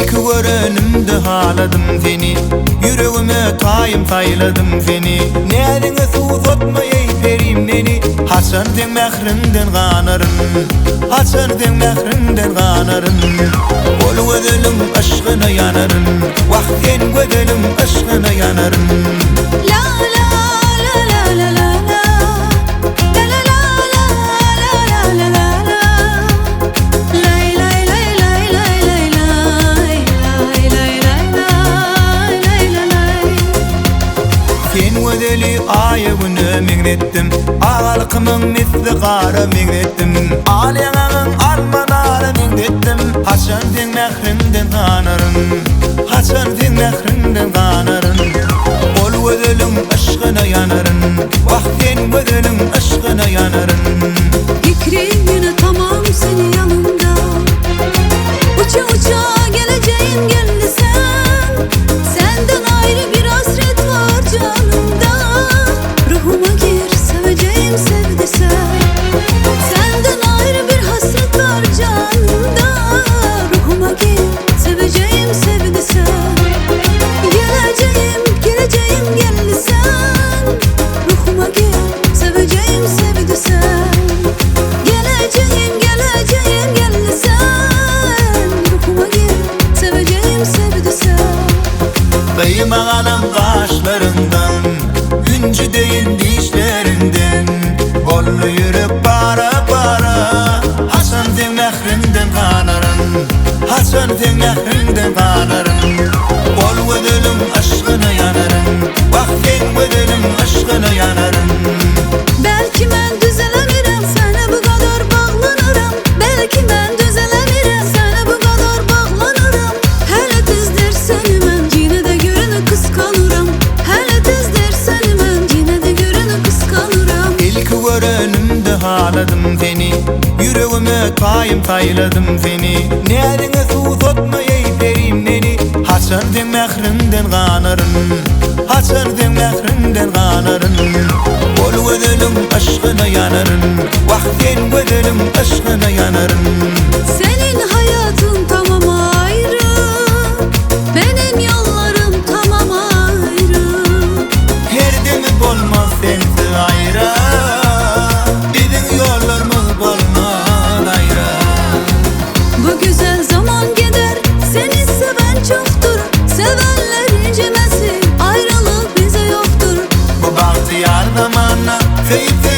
İlk görenimde haladım seni, yüreğime tayım sayladım seni. Nerine suzatmayay perim beni, haçan sen mehrinden ganarın, haçan sen mehrinden ganarın. Ol gözelim aşkına yanarın, vah sen gözelim aşkına yanarın. La la la la la la la, la la la la la la la la. Lay lay lay lay lay lay lay, lay lay lay lay lay lay. Sen gözeli ayağını megnettim, ağalkımın misli qara megnettim. Alyanağın armanara megnettim, haçan sen mehrinden ganarın, haçan sen mehrinden ganarın. Ol gözelim aşkına yanarın, vah sen gözelim aşkına yanarın. Fikrim yine tamam senin yanında, uça uça geleceğim geldi sen. Senden ayrı bir hasret var canımda, ruhuma gir seveceğim sevdi sen. Senden ayrı bir hasret var canımda, ruhuma gir seveceğim sevdi sen. Geleceğim geleceğim geldi sen, ruhuma gir seveceğim sevdi sen. Geleceğim geleceğim geldi sen, ruhuma gir seveceğim sevdi sen. Kıymağanam kaşlarından, üncü değil dişlerinden. Bollu yürüp para para, haçan sen mehrinden ganarın, haçan sen mehrinden ganarın. Ol gözelim aşkına yanarın, vah sen gözelim aşkına yanarın. Belki ben düzelemirem, sana bu kadar bağlanırım. Belki ben düzelemirem, sana bu kadar bağlanırım. Hele tez dersen ben yine de görünü kıskanırım. Hele tez dersen ben yine de görünü kıskanırım. İlk görenimde haladım seni, yüreğime tayım sayladım seni. Nerine suzatmayay perim beni, haçan sen mehrinden ganarın, haçan sen mehrinden ganarın. Ol gözelim aşkına yanarın, vah sen gözelim aşkına yanarın. Senin hayatın tamam ayrı, benim yollarım tamam ayrı. Her demir olmaz sensiz ayrı, bizim yollarımız olmaz ayrı. Bu güzel zaman gider, seni seven çoktur. Sevenlerin cemesi, ayrılık bize yoktur. Bu bahtiyar zamana, sevip